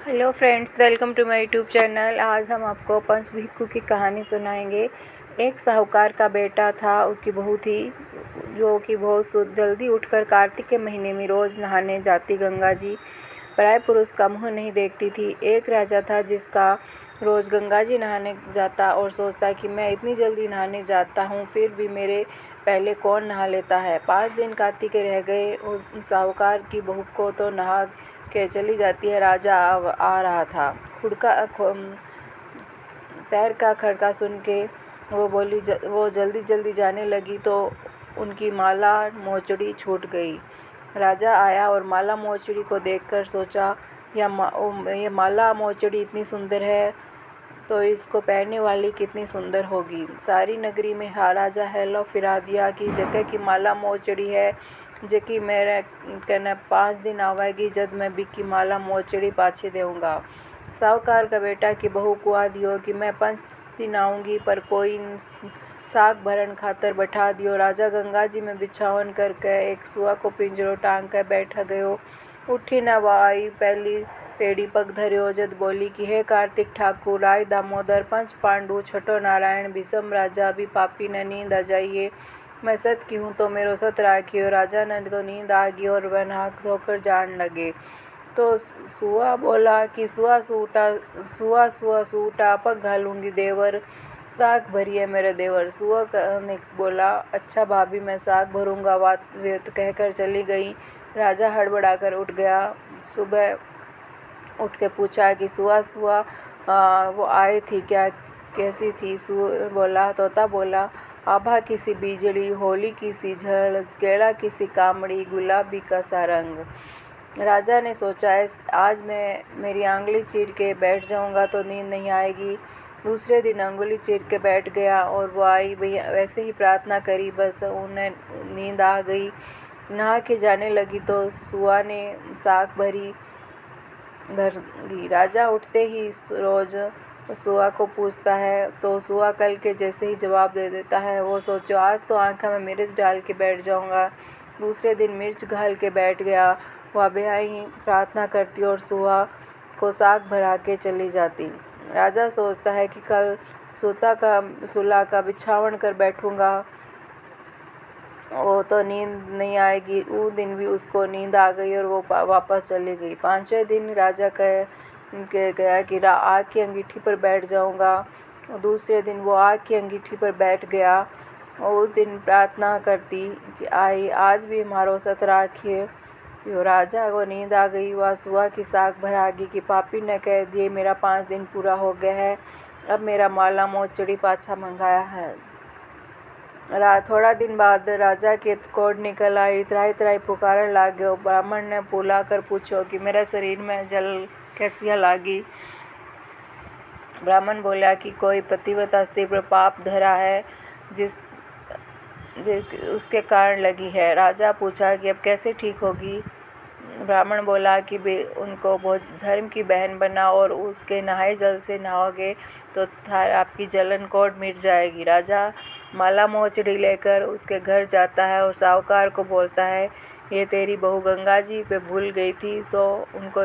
Hello friends, welcome to my YouTube channel. आज हम आपको पंच भिक्खू की कहानी सुनाएंगे। एक साहूकार का बेटा था, उसकी बहू थी जो कि बहुत जल्दी उठकर कार्तिक के महीने में रोज़ नहाने जाती गंगा जी। पराये पुरुष का मुँह नहीं देखती थी। एक राजा था जिसका रोज़ गंगा जी नहाने जाता और सोचता कि मैं इतनी जल्दी नहाने जाता हूँ, फिर भी मेरे पहले कौन नहा लेता है। 5 दिन कार्तिक के रह गए। उस साहूकार की बहू को तो नहा के चली जाती है। राजा आ रहा था। पैर का खड़का सुन के वो जल्दी जल्दी जाने लगी तो उनकी माला मोचड़ी छूट गई। राजा आया और माला मोचड़ी को देखकर सोचा, यह माला मोचड़ी इतनी सुंदर है तो इसको पहनने वाली कितनी सुंदर होगी। सारी नगरी में राजा हेलो फिरा दिया कि जगह की माला मोचड़ी है, जेकि मेरे कहना 5 दिन आवेगी जब मैं बिकी माला मोचड़ी पाछे देऊँगा। साहूकार का बेटा की बहू कुआ दियो कि मैं 5 दिन आऊँगी, पर कोई साग भरन खातर बैठा दियो। राजा गंगा जी में बिछावन करके एक सुआ को पिंजरो टांग कर बैठा गयो। उठी न आई पहली पेड़ी पग धर्यो जद बोली कि हे कार्तिक ठाकुर, राय दामोदर, पंच पांडु, छठो नारायण, भीषम राजा, भी पापी न नींद आ जाइए। मैं सत की हूँ तो मेरो सत राखियो। राजा ने तो नींद आ गई और वह नहा धोकर जान लगे। तो सुआ बोला कि सुआ सुआ सूटा पग घालूंगी देवर, साग भरिए मेरे देवर। सुआ ने बोला, अच्छा भाभी, मैं साग भरूंगा। वे तो कहकर चली गई। राजा हड़बड़ाकर उठ गया। सुबह उठ के पूछा कि सुआ वो आई थी क्या, कैसी थी? तोता बोला, आभा की सी बिजली, होली की सी झड़, केला की सी कामड़ी, गुलाबी का सा रंग। राजा ने सोचा, आज मैं मेरी आंगली चीर के बैठ जाऊंगा तो नींद नहीं आएगी। दूसरे दिन अंगुली चीर के बैठ गया और वो आई। भैया वैसे ही प्रार्थना करी, बस उन्हें नींद आ गई। नहा के जाने लगी तो सुआ ने साग भर दी। राजा उठते ही रोज सुआ को पूछता है तो सुआ कल के जैसे ही जवाब दे देता है। वो सोचो, आज तो आँखों में मिर्च डाल के बैठ जाऊंगा। दूसरे दिन मिर्च घाल के बैठ गया। वह बेहाई ही प्रार्थना करती और सुआ को साग भरा के चली जाती। राजा सोचता है कि कल सुला का बिछावन कर बैठूंगा, वो तो नींद नहीं आएगी। वो दिन भी उसको नींद आ गई और वो वापस चली गई। 5वें दिन राजा कह गया कि आग की अंगीठी पर बैठ जाऊंगा। दूसरे दिन वो आग की अंगीठी पर बैठ गया और उस दिन प्रार्थना करती कि आज भी हमारो सत राखिए। राजा को नींद आ गई। वह सुआ की साग भरागी कि पापी ने कह दिए मेरा 5 दिन पूरा हो गया है, अब मेरा माला मोचड़ी पाछा मंगाया है। थोड़ा दिन बाद राजा के कोड निकल आई। त्राही त्राही पुकारन लाग्यो। ब्राह्मण ने बुला कर पूछो कि मेरे शरीर में जल कैसिया लागी। ब्राह्मण बोला कि कोई पतिव्रता स्त्री पर पाप धरा है, उसके कारण लगी है। राजा पूछा कि अब कैसे ठीक होगी। ब्राह्मण बोला कि उनको बहुत धर्म की बहन बना और उसके नहाए जल से नहाओगे तो आपकी जलन कोट मिट जाएगी। राजा माला मोचड़ी लेकर उसके घर जाता है और साहूकार को बोलता है, ये तेरी बहू गंगा जी पे भूल गई थी, सो उनको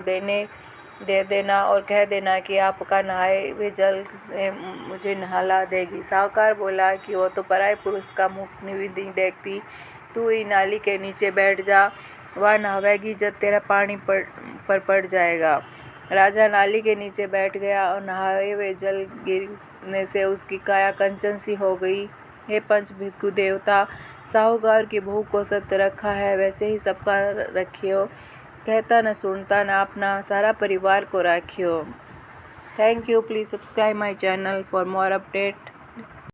दे देना और कह देना कि आपका नहाए हुए जल से मुझे नहला देगी। साहूकार बोला कि वो तो पराये पुरुष का मुख नहीं देखती, तू ही नाली के नीचे बैठ जा, वह नहावेगी जब तेरा पानी पर पड़ जाएगा। राजा नाली के नीचे बैठ गया और नहाए हुए जल गिरने से उसकी काया कंचन सी हो गई। हे पंच भिक्खु देवता, साहूकार की बहू को सत्य रखा है, वैसे ही सबका रखियो। कहता न सुनता न अपना सारा परिवार को राखियो। Thank you. Please subscribe my channel for more update.